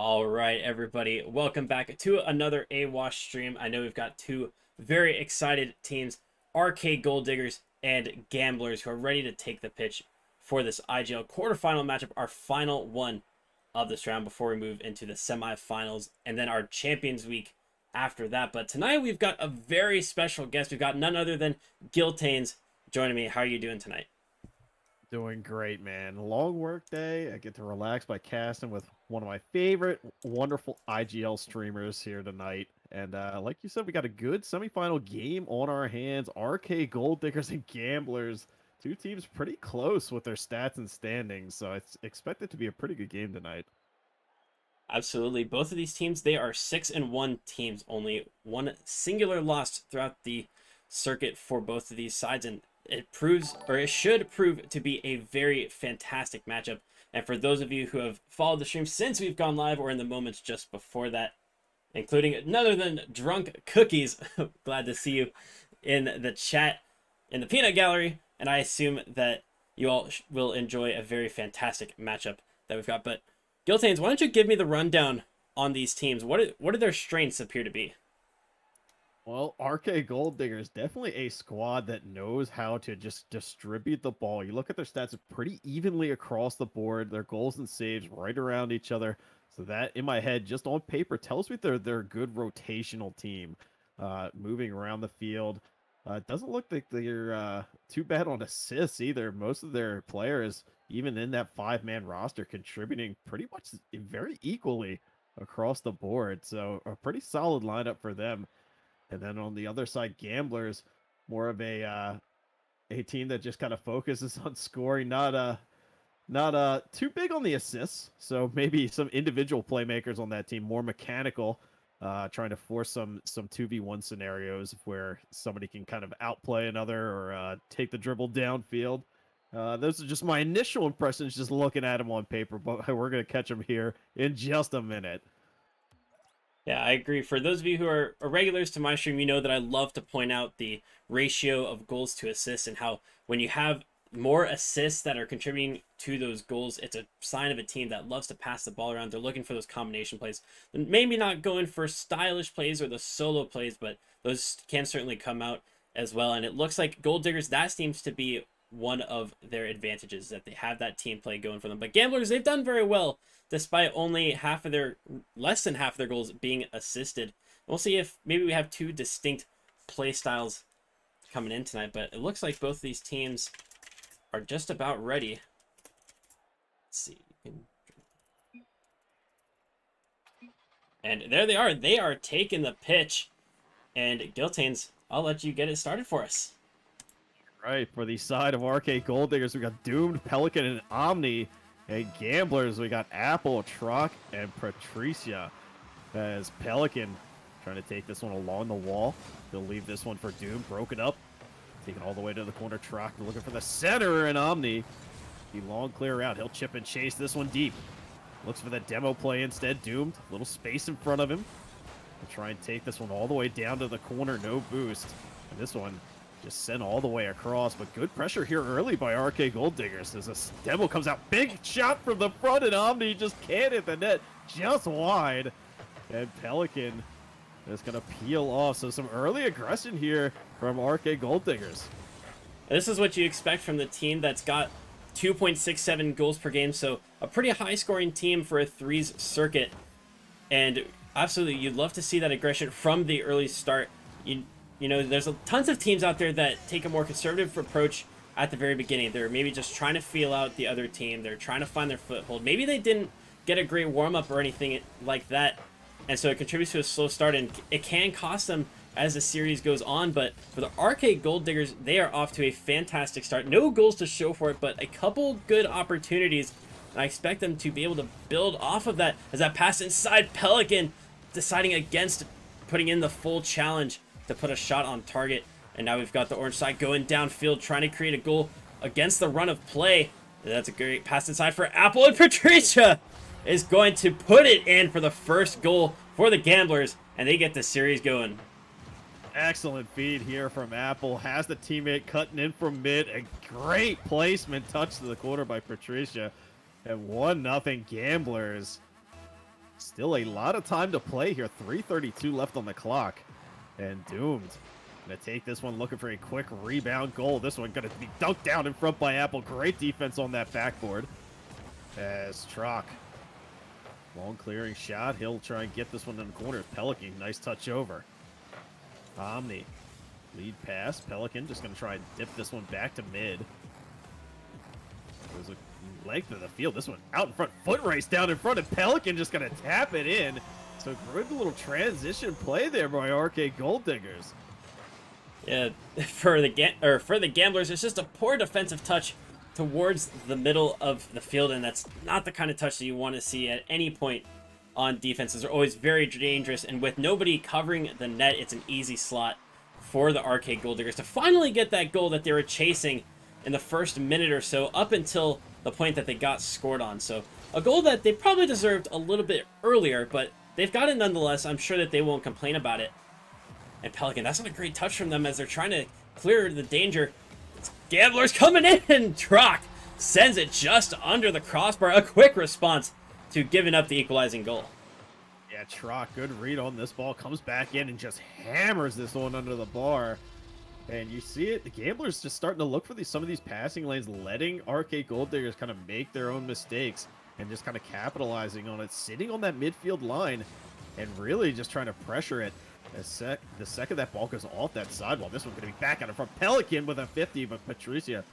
All right, everybody, welcome back to another AWash stream. I know we've got two very excited teams, RK Gold Diggers and Gamblers, who are ready to take the pitch for this IGL quarterfinal matchup, our final one of this round before we move into the semifinals and then our Champions Week after that. But tonight we've got a very special guest. We've got none other than Giltanes joining me. How are you doing tonight? Doing great, man. Long work day. I get to relax by casting with one of my favorite wonderful IGL streamers here tonight. And like you said, we got a good semifinal game on our hands. RK Gold Diggers and Gamblers. Two teams pretty close with their stats and standings. So I expect it to be a pretty good game tonight. Absolutely. Both of these teams, they are 6-1 teams. Only one singular loss throughout the circuit for both of these sides. And it proves, or it should prove to be a very fantastic matchup. And for those of you who have followed the stream since we've gone live or in the moments just before that, including none other than Drunk Cookies, glad to see you in the chat in the peanut gallery. And I assume that you all will enjoy a very fantastic matchup that we've got. But Giltanes, why don't you give me the rundown on these teams? What do their strengths appear to be? Well, RK Gold Diggers, definitely a squad that knows how to just distribute the ball. You look at their stats pretty evenly across the board. Their goals and saves right around each other. So that, in my head, just on paper, tells me they're a good rotational team, moving around the field. It doesn't look like they're too bad on assists either. Most of their players, even in that five-man roster, contributing pretty much very equally across the board. So a pretty solid lineup for them. And then on the other side, Gamblers, more of a team that just kind of focuses on scoring, not too big on the assists. So maybe some individual playmakers on that team, more mechanical, trying to force some 2v1 scenarios where somebody can kind of outplay another or take the dribble downfield. Those are just my initial impressions just looking at them on paper, but we're going to catch them here in just a minute. Yeah, I agree. For those of you who are regulars to my stream, you know that I love to point out the ratio of goals to assists and how when you have more assists that are contributing to those goals, it's a sign of a team that loves to pass the ball around. They're looking for those combination plays. Maybe not going for stylish plays or the solo plays, but those can certainly come out as well. And it looks like Gold Diggers, that seems to be one of their advantages, that they have that team play going for them. But Gamblers, they've done very well despite only less than half of their goals being assisted. We'll see if maybe we have two distinct play styles coming in tonight, but it looks like both of these teams are just about ready. Let's see. And there they are. They are taking the pitch. And Giltanes, I'll let you get it started for us. Right, for the side of RK Gold Diggers, we got Doomed, Pelican, and Omni. And Gamblers, we got Apple, Truck, and Patricia. As Pelican trying to take this one along the wall. He'll leave this one for Doom, broke it up. Take it all the way to the corner. Truck looking for the center, and Omni. He long clear out. He'll chip and chase this one deep. Looks for the demo play instead. Doomed, little space in front of him. He'll try and take this one all the way down to the corner. No boost. And this one just sent all the way across, but good pressure here early by RK Gold Diggers as this demo comes out. Big shot from the front, and Omni just can't hit the net, just wide. And Pelican is going to peel off. So some early aggression here from RK Gold Diggers. This is what you expect from the team that's got 2.67 goals per game, so a pretty high-scoring team for a threes circuit. And absolutely, you'd love to see that aggression from the early start. You know, there's tons of teams out there that take a more conservative approach at the very beginning. They're maybe just trying to feel out the other team. They're trying to find their foothold. Maybe they didn't get a great warm-up or anything like that, and so it contributes to a slow start, and it can cost them as the series goes on. But for the RK Gold Diggers, they are off to a fantastic start. No goals to show for it, but a couple good opportunities, and I expect them to be able to build off of that as that pass inside. Pelican deciding against putting in the full challenge to put a shot on target. And now we've got the orange side going downfield, trying to create a goal against the run of play. And that's a great pass inside for Apple, and Patricia is going to put it in for the first goal for the Gamblers, and they get the series going. Excellent feed here from Apple. Has the teammate cutting in from mid. A great placement touch to the corner by Patricia. And 1-0 Gamblers. Still a lot of time to play here. 3:32 left on the clock. And Doomed gonna take this one, looking for a quick rebound goal. This one gonna be dunked down in front by Apple. Great defense on that backboard. As Trock, long clearing shot. He'll try and get this one in the corner. Pelican, nice touch over. Omni, lead pass. Pelican just gonna try and dip this one back to mid. There's a length of the field. This one out in front. Foot race down in front, and Pelican just gonna tap it in. So good little transition play there by RK Gold Diggers. Yeah, for the Gamblers, it's just a poor defensive touch towards the middle of the field, and that's not the kind of touch that you want to see at any point on defenses. They're always very dangerous, and with nobody covering the net, it's an easy slot for the RK Gold Diggers to finally get that goal that they were chasing in the first minute or so, up until the point that they got scored on. So a goal that they probably deserved a little bit earlier, but they've got it nonetheless. I'm sure that they won't complain about it. And Pelican, that's not a great touch from them as they're trying to clear the danger. It's Gamblers coming in, and Trock sends it just under the crossbar. A quick response to giving up the equalizing goal. Yeah, Trock, good read on this ball. Comes back in and just hammers this one under the bar. And you see it, the Gamblers just starting to look for some of these passing lanes, letting RK Gold Diggers kind of make their own mistakes and just kind of capitalizing on it, sitting on that midfield line and really just trying to pressure it. The second that ball goes off that sidewall, this one's going to be back out in front. Pelican with a 50, but Patricia,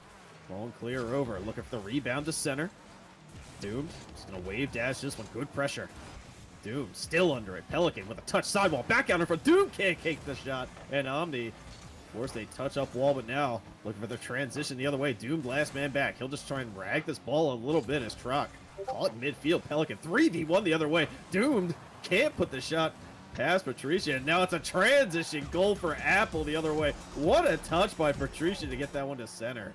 long clear over, looking for the rebound to center. Doomed, just going to wave dash this one, good pressure. Doom still under it. Pelican with a touch sidewall, back out in front. Doom can't take the shot, and Omni forced a touch up wall, but now looking for the transition the other way. Doomed last man back. He'll just try and rag this ball a little bit as Trock caught in midfield. Pelican 3v1 the other way. Doomed can't put the shot past Patricia, and now it's a transition goal for Apple the other way. What a touch by Patricia to get that one to center.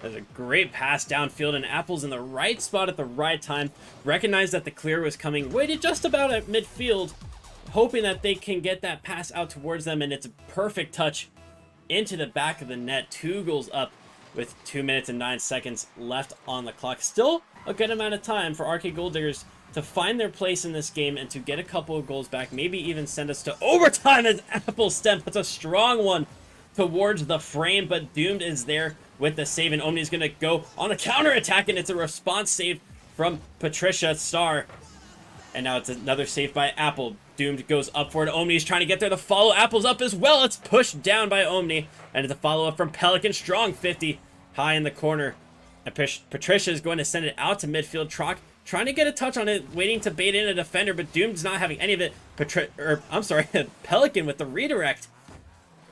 That's a great pass downfield, and Apple's in the right spot at the right time. Recognized that the clear was coming, waited just about at midfield, hoping that they can get that pass out towards them, and it's a perfect touch into the back of the net. 2 goals up with 2 minutes and 9 seconds left on the clock. Still a good amount of time for RK Gold Diggers to find their place in this game and to get a couple of goals back, maybe even send us to overtime as Apple stem. That's a strong one towards the frame, but Doomed is there with the save, and Omni's going to go on a counter-attack, and it's a response save from Patricia Starr. And now it's another save by Apple. Doomed goes up for it. Omni's trying to get there. The follow. Apple's up as well. It's pushed down by Omni, and it's a follow-up from Pelican. Strong 50 high in the corner. And Patricia is going to send it out to midfield. Trock trying to get a touch on it, waiting to bait in a defender, but Doomed's not having any of it. Pelican with the redirect,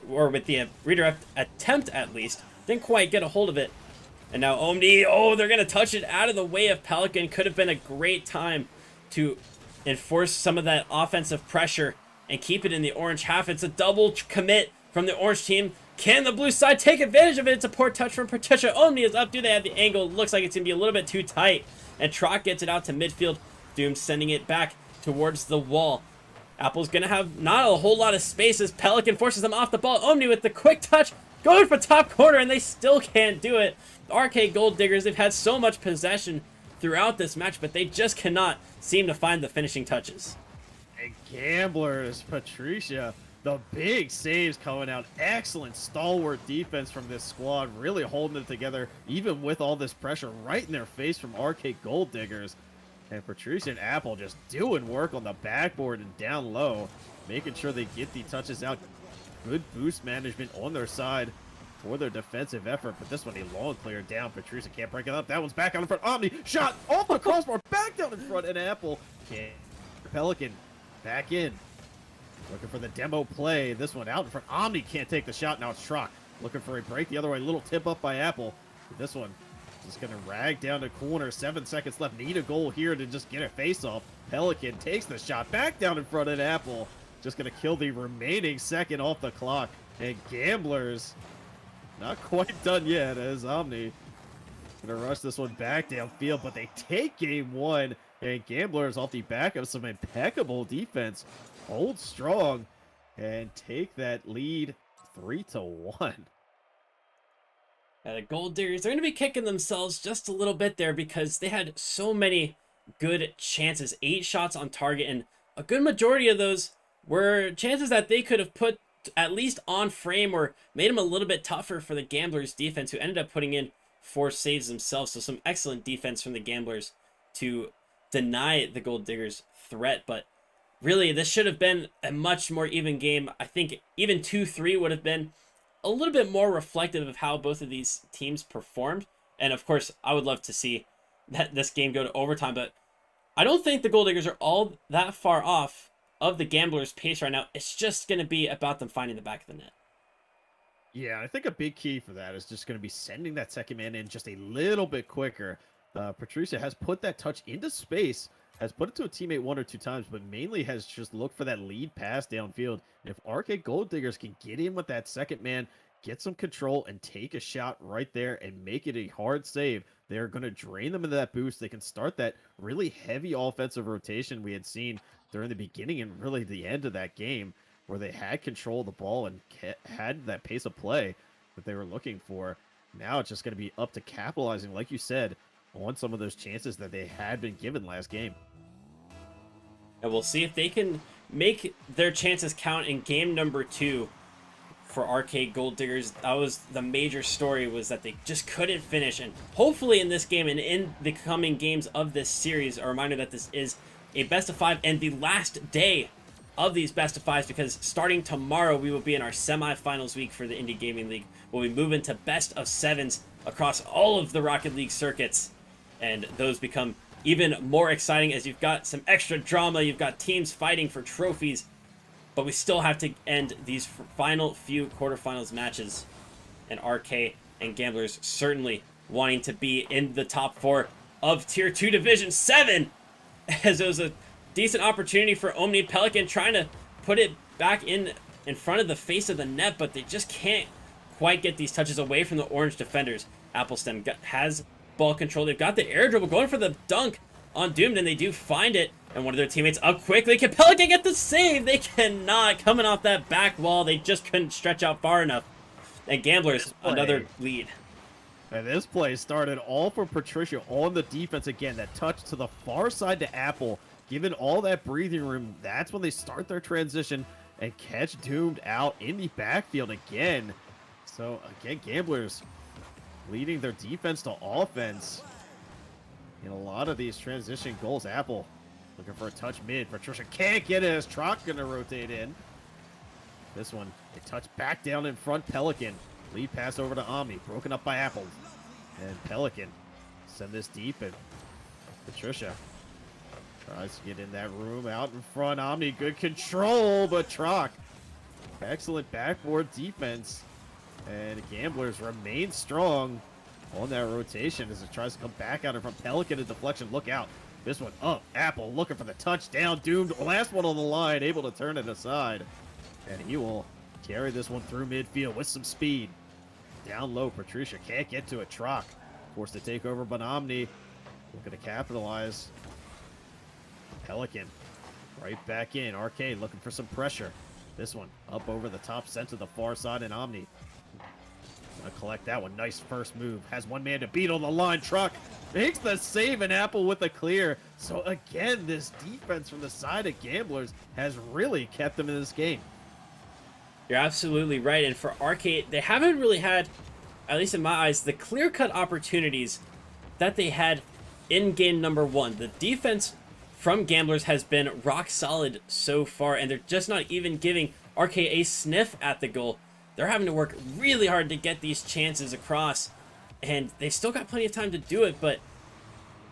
or with the redirect attempt at least, didn't quite get a hold of it. And now Omni, they're going to touch it out of the way of Pelican. Could have been a great time to enforce some of that offensive pressure and keep it in the orange half. It's a double commit from the orange team. Can the blue side take advantage of it? It's a poor touch from Patricia. Omni is up. Do they have the angle? Looks like it's going to be a little bit too tight. And Trock gets it out to midfield. Doom sending it back towards the wall. Apple's going to have not a whole lot of space as Pelican forces them off the ball. Omni with the quick touch, going for top corner, and they still can't do it. RK Gold Diggers, they've had so much possession throughout this match, but they just cannot seem to find the finishing touches. And Gamblers, Patricia, the big saves coming out. Excellent stalwart defense from this squad, really holding it together, even with all this pressure right in their face from RK Gold Diggers. And Patricia and Apple just doing work on the backboard and down low, making sure they get the touches out. Good boost management on their side for their defensive effort, but this one a long clear down. Patricia can't break it up. That one's back out in front. Omni shot off the crossbar, back down in front, and Apple can't. Pelican back in, looking for the demo play. This one out in front. Omni can't take the shot. Now it's Trock looking for a break the other way. Little tip up by Apple. This one just gonna rag down the corner. 7 seconds left. Need a goal here to just get a face off. Pelican takes the shot back down in front, and Apple just gonna kill the remaining second off the clock. And Gamblers not quite done yet, as Omni gonna rush this one back downfield, but they take game 1, and Gamblers off the back of some impeccable defense hold strong and take that lead 3-1. The Gold Diggers, they're going to be kicking themselves just a little bit there because they had so many good chances, 8 shots on target, and a good majority of those were chances that they could have put at least on frame or made them a little bit tougher for the Gamblers defense, who ended up putting in 4 saves themselves. So some excellent defense from the Gamblers to deny the Gold Diggers threat. But really, this should have been a much more even game. I think even 2-3 would have been a little bit more reflective of how both of these teams performed. And of course, I would love to see that this game go to overtime, but I don't think the Gold Diggers are all that far off of the Gamblers' pace right now. It's just going to be about them finding the back of the net. Yeah, I think a big key for that is just going to be sending that second man in just a little bit quicker. Patricia has put that touch into space, has put it to a teammate 1 or 2 times, but mainly has just looked for that lead pass downfield. And if RK Gold Diggers can get in with that second man, get some control, and take a shot right there and make it a hard save, they're going to drain them into that boost. They can start that really heavy offensive rotation we had seen during the beginning and really the end of that game, where they had control of the ball and had that pace of play that they were looking for. Now it's just going to be up to capitalizing, like you said, on some of those chances that they had been given last game. And we'll see if they can make their chances count in game number 2 for RK Gold Diggers. That was the major story, was that they just couldn't finish. And hopefully in this game and in the coming games of this series, a reminder that this is a best of 5 and the last day of these best of 5s, because starting tomorrow we will be in our semifinals week for the Indie Gaming League. We'll be moving to best of 7s across all of the Rocket League circuits, and those become even more exciting as you've got some extra drama, you've got teams fighting for trophies, but we still have to end these final few quarterfinals matches, and RK and Gamblers certainly wanting to be in the top 4 of Tier 2 Division 7, as it was a decent opportunity for Omni Pelican trying to put it back in front of the face of the net, but they just can't quite get these touches away from the orange defenders. Applestem has ball control. They've got the air dribble going for the dunk on Doomed, and they do find it, and one of their teammates up quickly. Can Pelican get the save? They cannot. Coming off that back wall, they just couldn't stretch out far enough. And Gamblers, another lead. And this play started all for Patricia on the defense again. That touch to the far side to Apple, given all that breathing room. That's when they start their transition and catch Doomed out in the backfield again. So again, Gamblers leading their defense to offense in a lot of these transition goals. Apple looking for a touch mid. Patricia can't get it as Trock gonna rotate in. This one, a touch back down in front. Pelican. Lead pass over to Omni. Broken up by Apple. And Pelican send this deep, and Patricia tries to get in that room out in front. Omni, good control, but Trock. Excellent backboard defense. And Gamblers remain strong on that rotation as it tries to come back out in front. Pelican, a deflection. Look out. This one up. Apple looking for the touchdown. Doomed. Last one on the line. Able to turn it aside. And he will carry this one through midfield with some speed. Down low. Patricia can't get to it. Trock forced to take over, but Omni looking to capitalize. Pelican right back in. Arcade looking for some pressure. This one up over the top, sent to the far side, and Omni gonna collect that one. Nice first move. Has one man to beat on the line. Truck makes the save, and Apple with the clear. So again, this defense from the side of Gamblers has really kept them in this game. You're absolutely right. And for Arcade, they haven't really had, at least in my eyes, the clear-cut opportunities that they had in game number 1. The defense from Gamblers has been rock solid so far, and they're just not even giving RK a sniff at the goal. They're having to work really hard to get these chances across, and they've still got plenty of time to do it, but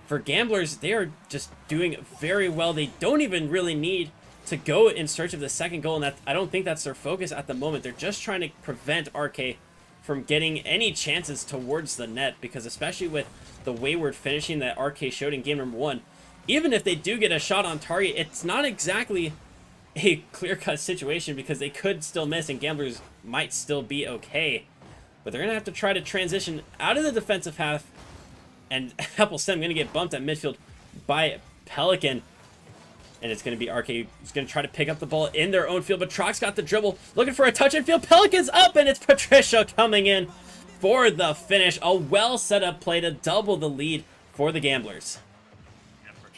for Gamblers, they are just doing very well. They don't even really need to go in search of the second goal, and that, I don't think that's their focus at the moment. They're just trying to prevent RK from getting any chances towards the net, because especially with the wayward finishing that RK showed in game number 1, even if they do get a shot on target, it's not exactly a clear-cut situation, because they could still miss and Gamblers might still be okay. But they're going to have to try to transition out of the defensive half, and Applestem going to get bumped at midfield by Pelican. And it's going to be RK who's going to try to pick up the ball in their own field, but Trock's got the dribble, looking for a touch in field. Pelican's up, and it's Patricia coming in for the finish. A well set up play to double the lead for the Gamblers.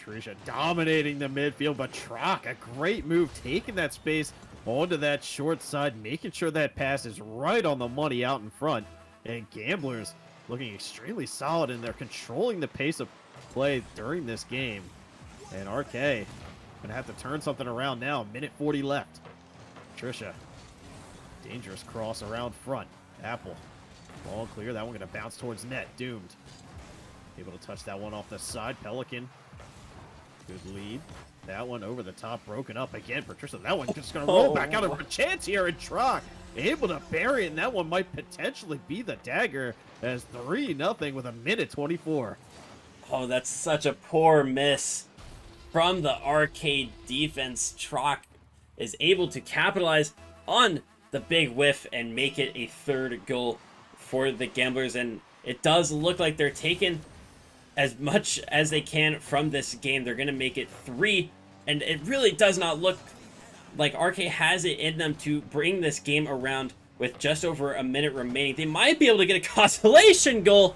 Patricia dominating the midfield, but Trock, a great move, taking that space onto that short side, making sure that pass is right on the money out in front. And Gamblers looking extremely solid, and they're controlling the pace of play during this game. And RK gonna have to turn something around now. Minute 40 left. Patricia, dangerous cross around front. Apple, ball clear. That one gonna bounce towards net. Doomed. Able to touch that one off the side. Pelican, good lead. That one over the top, broken up again. Patricia, that one just gonna roll back out of a chance here. And Trock able to bury it, and that one might potentially be the dagger as 3-0 with a minute 24. Oh, that's such a poor miss from the Arcade defense. Trock is able to capitalize on the big whiff and make it a third goal for the Gamblers, and it does look like they're taking as much as they can from this game. They're going to make it 3, and it really does not look like RK has it in them to bring this game around with just over a minute remaining. They might be able to get a consolation goal,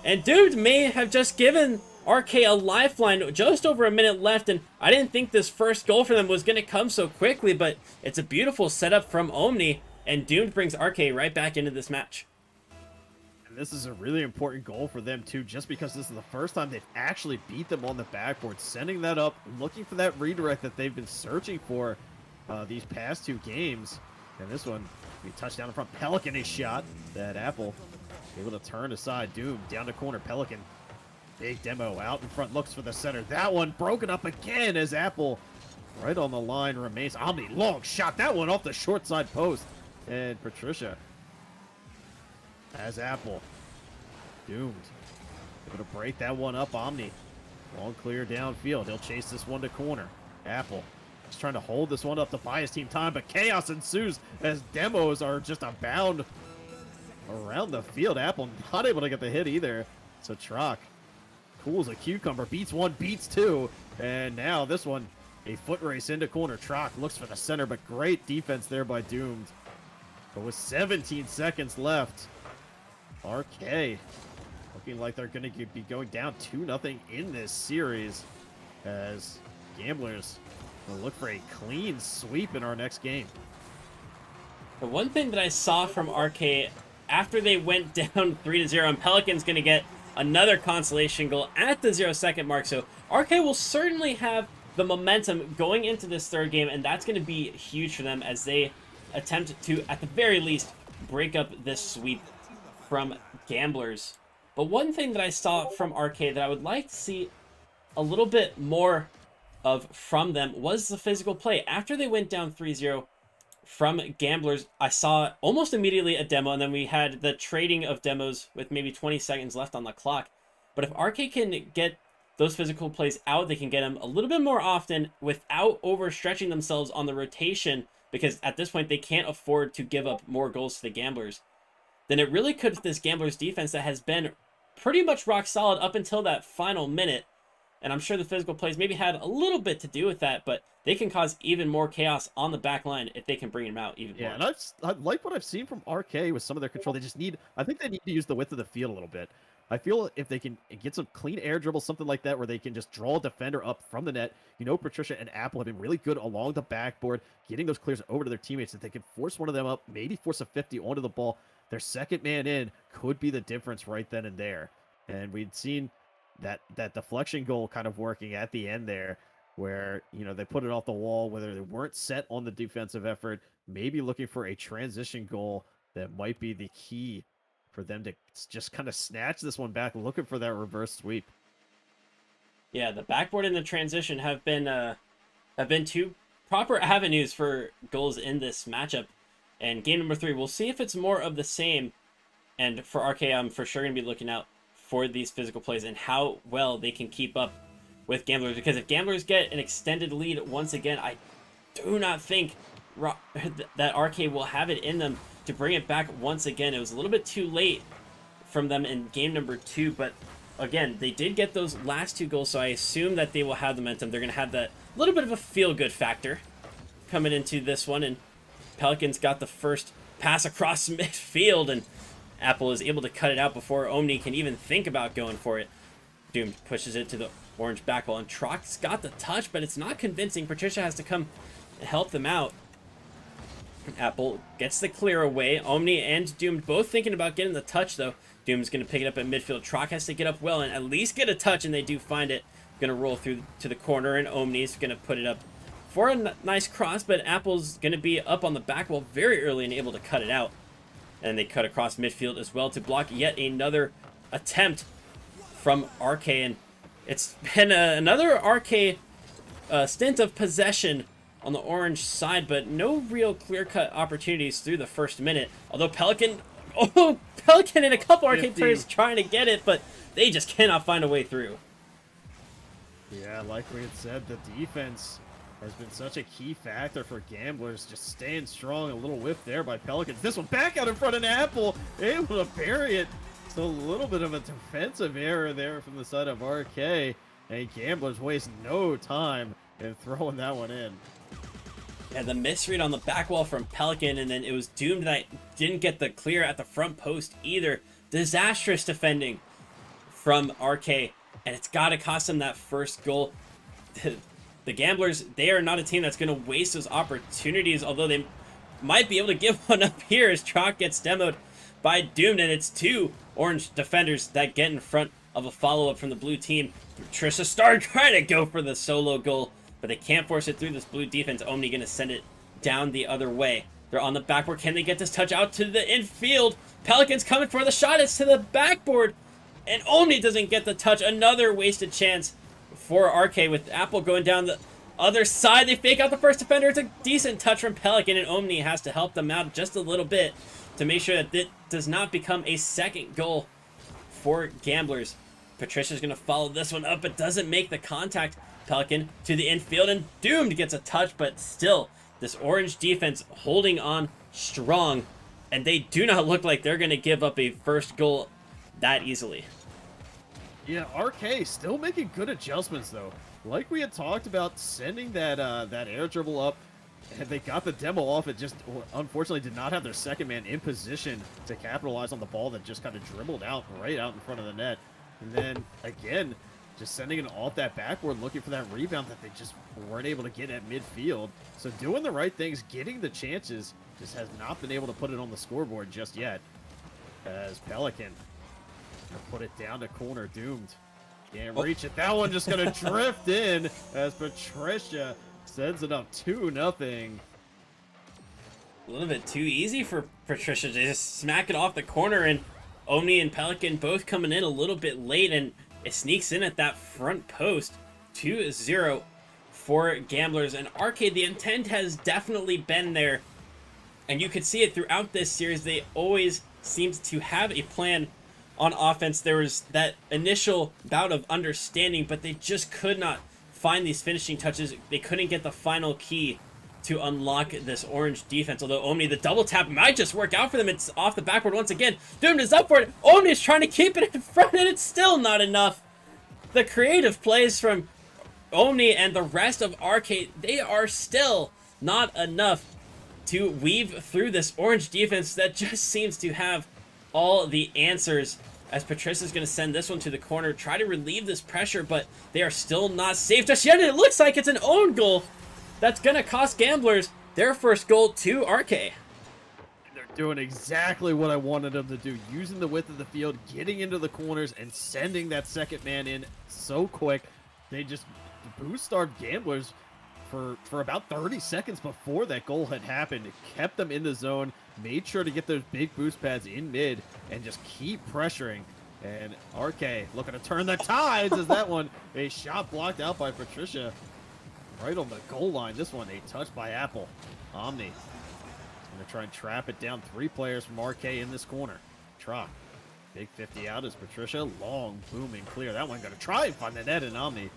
and Doomed may have just given RK a lifeline. Just over a minute left, and I didn't think this first goal for them was going to come so quickly, but it's a beautiful setup from Omni, and Doomed brings RK right back into this match. This is a really important goal for them too, just because this is the first time they've actually beat them on the backboard, sending that up, looking for that redirect that they've been searching for these past 2 games. And this one, we touchdown in front. Pelican is shot. That Apple able to turn aside. Doom down to corner. Pelican, big demo out in front, looks for the center. That one broken up again as Apple right on the line remains. Omni, long shot. That one off the short side post. And Patricia as Apple, Doomed, able to break that one up. Omni, long clear downfield. He'll chase this one to corner. Apple just trying to hold this one up to buy his team time, but chaos ensues as demos are just abound around the field. Apple not able to get the hit either. So Trock cools a cucumber, beats 1, beats 2, and now this one, a foot race into corner. Trock looks for the center, but great defense there by Doomed. But with 17 seconds left, RK looking like they're going to be going down 2-0 in this series as Gamblers will look for a clean sweep in our next game. The one thing that I saw from RK after they went down 3-0, and Pelican's going to get another consolation goal at the 0-second mark, so RK will certainly have the momentum going into this third game, and that's going to be huge for them as they attempt to, at the very least, break up this sweep from Gamblers. But one thing that I saw from RK that I would like to see a little bit more of from them was the physical play. After they went down 3-0 from Gamblers, I saw almost immediately a demo, and then we had the trading of demos with maybe 20 seconds left on the clock. But if RK can get those physical plays out, they can get them a little bit more often without overstretching themselves on the rotation, because at this point they can't afford to give up more goals to the Gamblers. Then it really could, this Gamblers defense that has been pretty much rock solid up until that final minute. And I'm sure the physical plays maybe had a little bit to do with that, but they can cause even more chaos on the back line if they can bring them out even more. Yeah, and I like what I've seen from RK with some of their control. They just need, I think they need to use the width of the field a little bit. I feel if they can get some clean air dribbles, something like that, where they can just draw a defender up from the net. You know, Patricia and Apple have been really good along the backboard, getting those clears over to their teammates. If they can force one of them up, maybe force a 50 onto the ball, their second man in could be the difference right then and there. And we'd seen that deflection goal kind of working at the end there, where, you know, they put it off the wall, whether they weren't set on the defensive effort, maybe looking for a transition goal that might be the key for them to just kind of snatch this one back, looking for that reverse sweep. Yeah, the backboard and the transition have been two proper avenues for goals in this matchup. And game number 3, we'll see if it's more of the same. And for RK, I'm for sure going to be looking out for these physical plays and how well they can keep up with Gamblers. Because if Gamblers get an extended lead once again, I do not think that RK will have it in them to bring it back once again. It was a little bit too late from them in game number 2, but again, they did get those last 2 goals, so I assume that they will have the momentum. They're going to have that little bit of a feel-good factor coming into this one, and Pelicans got the first pass across midfield, and Apple is able to cut it out before Omni can even think about going for it. Doomed pushes it to the orange back wall, and Trock's got the touch, but it's not convincing. Patricia has to come and help them out. Apple gets the clear away. Omni and Doomed both thinking about getting the touch, though. Doom's going to pick it up at midfield. Trock has to get up well and at least get a touch, and they do find it. Going to roll through to the corner, and Omni's going to put it up for a nice cross, but Apple's going to be up on the back wall very early and able to cut it out. And they cut across midfield as well to block yet another attempt from RK, and it's been another RK stint of possession on the orange side, but no real clear-cut opportunities through the first minute. Although Pelican and a couple RK players trying to get it, but they just cannot find a way through. Yeah, like we had said, the defense has been such a key factor for Gamblers, just staying strong. A little whiff there by Pelicans. This one back out in front of Apple, able to bury it. So a little bit of a defensive error there from the side of RK, and Gamblers waste no time in throwing that one in. Yeah, the misread on the back wall from Pelican, and then it was Doomed that didn't get the clear at the front post either. Disastrous defending from RK, and it's got to cost them that first goal. The Gamblers, they are not a team that's going to waste those opportunities, although they might be able to give one up here as Trock gets demoed by Doomed, and it's two orange defenders that get in front of a follow-up from the blue team. Trisha Starr trying to go for the solo goal, but they can't force it through this blue defense. Omni going to send it down the other way. They're on the backboard. Can they get this touch out to the infield? Pelicans coming for the shot. It's to the backboard, and Omni doesn't get the touch. Another wasted chance for RK with Apple going down the other side. They fake out the first defender. It's a decent touch from Pelican, and Omni has to help them out just a little bit to make sure that it does not become a second goal for Gamblers. Patricia's going to follow this one up, but doesn't make the contact. Pelican to the infield, and Doomed gets a touch, but still, this orange defense holding on strong, and they do not look like they're going to give up a first goal that easily. Yeah, RK still making good adjustments, though. Like we had talked about, sending that that air dribble up, and they got the demo off. It just unfortunately did not have their second man in position to capitalize on the ball that just kind of dribbled out right out in front of the net. And then again, just sending it off that backboard, looking for that rebound that they just weren't able to get at midfield. So doing the right things, getting the chances, just has not been able to put it on the scoreboard just yet. As Pelican put it down to corner. Doomed can't reach it. That one just gonna drift in as Patricia sends it up 2-0. A little bit too easy for Patricia to just smack it off the corner, and Omni and Pelican both coming in a little bit late, and it sneaks in at that front post. 2-0 for Gamblers. And Arcade, the intent has definitely been there, and you could see it throughout this series. They always seemed to have a plan on offense. There was that initial bout of understanding, but they just could not find these finishing touches. They couldn't get the final key to unlock this orange defense. Although Omni, the double tap might just work out for them. It's off the backboard once again. Doomed is up for it. Omni is trying to keep it in front, and it's still not enough. The creative plays from Omni and the rest of Arcade, they are still not enough to weave through this orange defense that just seems to have all the answers. As Patricia's going to send this one to the corner, try to relieve this pressure, but they are still not safe just yet. It looks like it's an own goal that's going to cost Gamblers their first goal to RK. They're doing exactly what I wanted them to do, using the width of the field, getting into the corners, and sending that second man in so quick. They just boost-starved Gamblers for about 30 seconds before that goal had happened. It kept them in the zone, made sure to get those big boost pads in mid, and just keep pressuring. And RK looking to turn the tides as that one, a shot blocked out by Patricia. Right on the goal line. This one, a touch by Apple. Omni going to try and trap it down. 3 players from RK in this corner. Trock. Big 50 out as Patricia. Long, booming clear. That one going to try and find the net, and Omni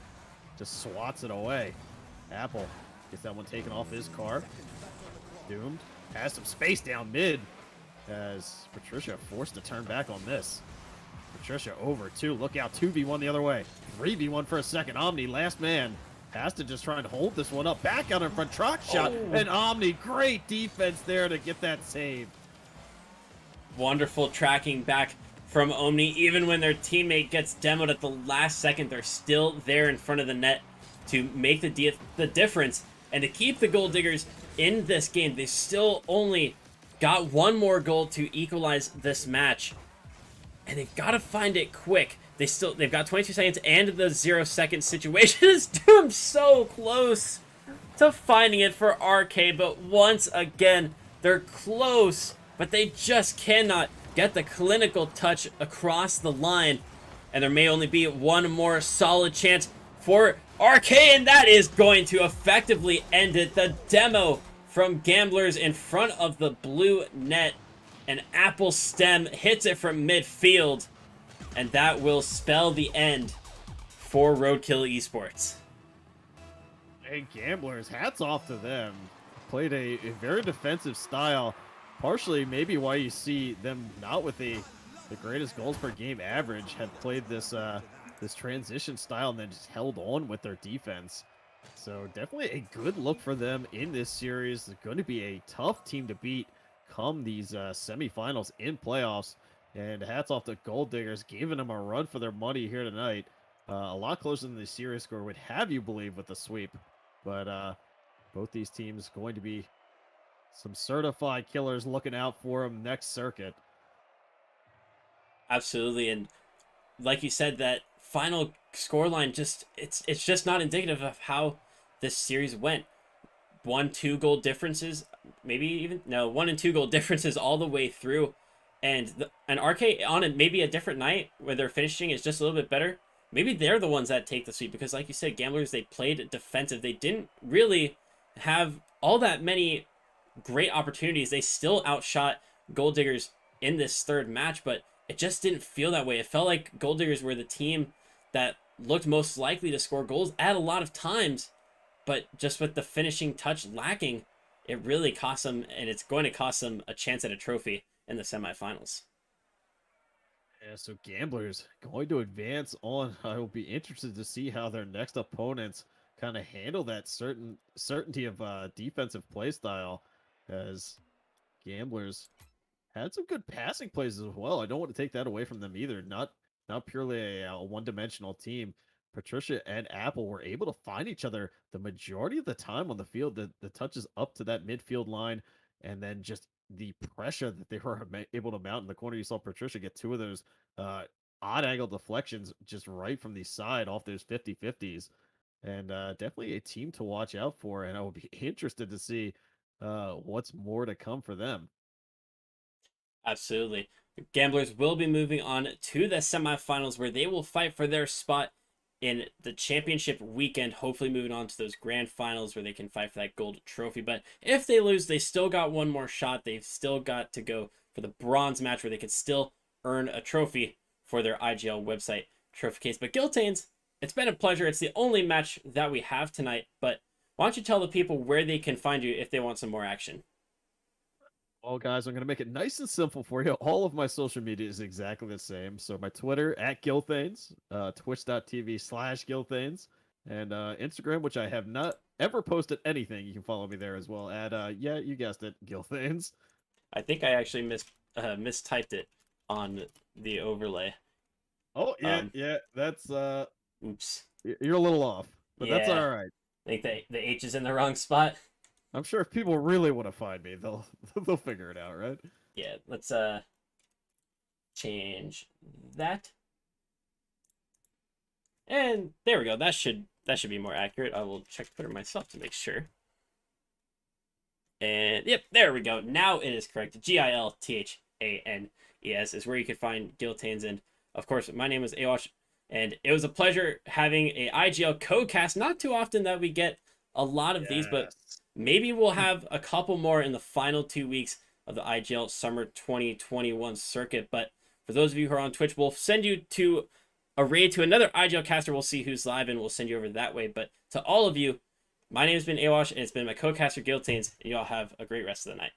just swats it away. Apple gets that one taken off his car. Doomed. Has some space down mid as Patricia forced to turn back on this. Patricia over 2. Look out. 2v1 the other way. 3v1 for a second. Omni, last man. Has to just try and hold this one up. Back out in front. Trock shot. And Omni, great defense there to get that save. Wonderful tracking back from Omni. Even when their teammate gets demoed at the last second, they're still there in front of the net to make the difference and to keep the Gold Diggers in this game. They still only got one more goal to equalize this match, and they've got to find it quick. They've got 22 seconds, and the 0-second situation is doomed so close to finding it for RK, but once again, they're close, but they just cannot get the clinical touch across the line, and there may only be one more solid chance for RK, and that is going to effectively end it. The demo from Gamblers in front of the blue net, and Apple Stem hits it from midfield, and that will spell the end for Roadkill Esports. Hey, Gamblers, hats off to them. Played a very defensive style. Partially maybe why you see them not with the greatest goals per game average, have played this this transition style and then just held on with their defense. So definitely a good look for them in this series. It's going to be a tough team to beat come these semifinals in playoffs. And hats off to Gold Diggers, giving them a run for their money here tonight. A lot closer than the series score would have you believe with the sweep. But both these teams going to be some certified killers looking out for them next circuit. Absolutely, and like you said, that final scoreline it's just not indicative of how this series went. 1-2 goal differences, maybe even no 1 and 2 goal differences all the way through, and RK on maybe a different night where their finishing is just a little bit better. Maybe they're the ones that take the sweep because, like you said, Gamblers, they played defensive. They didn't really have all that many great opportunities. They still outshot Gold Diggers in this third match, but it just didn't feel that way. It felt like Gold Diggers were the team that looked most likely to score goals at a lot of times, but just with the finishing touch lacking, it really cost them, and it's going to cost them a chance at a trophy in the semifinals. Yeah, so Gamblers going to advance on. I will be interested to see how their next opponents kind of handle that certainty of defensive play style, as Gamblers had some good passing plays as well. I don't want to take that away from them either. Not purely a one-dimensional team. Patricia and Apple were able to find each other the majority of the time on the field. The touches up to that midfield line, and then just the pressure that they were able to mount in the corner. You saw Patricia get 2 of those odd angle deflections just right from the side off those 50-50s. And definitely a team to watch out for, and I will be interested to see what's more to come for them. Absolutely. Gamblers will be moving on to the semifinals where they will fight for their spot in the championship weekend, hopefully moving on to those grand finals where they can fight for that gold trophy. But if they lose, they still got one more shot. They've still got to go for the bronze match where they could still earn a trophy for their IGL website trophy case. But Guiltains, it's been a pleasure. It's the only match that we have tonight, but why don't you tell the people where they can find you if they want some more action? Well, guys, I'm going to make it nice and simple for you. All of my social media is exactly the same. So my Twitter @Gilthanes, twitch.tv/Gilthanes, and Instagram, which I have not ever posted anything. You can follow me there as well yeah, you guessed it, Gilthanes. I think I actually mistyped it on the overlay. Oh, yeah, that's Oops. you're a little off, but that's Yeah. all right. I think the H is in the wrong spot. I'm sure if people really want to find me, they'll figure it out, right? Yeah, let's change that. And there we go. That should be more accurate. I will check Twitter myself to make sure. And yep, there we go. Now it is correct. GILTHANES is where you can find Guiltains. And of course, my name is Awash, and it was a pleasure having a IGL co-cast. Not too often that we get a lot of these, but maybe we'll have a couple more in the final 2 weeks of the IGL Summer 2021 circuit. But for those of you who are on Twitch, we'll send you to a raid to another IGL caster. We'll see who's live, and we'll send you over that way. But to all of you, my name has been Awash, and it's been my co-caster Guiltains, and you all have a great rest of the night.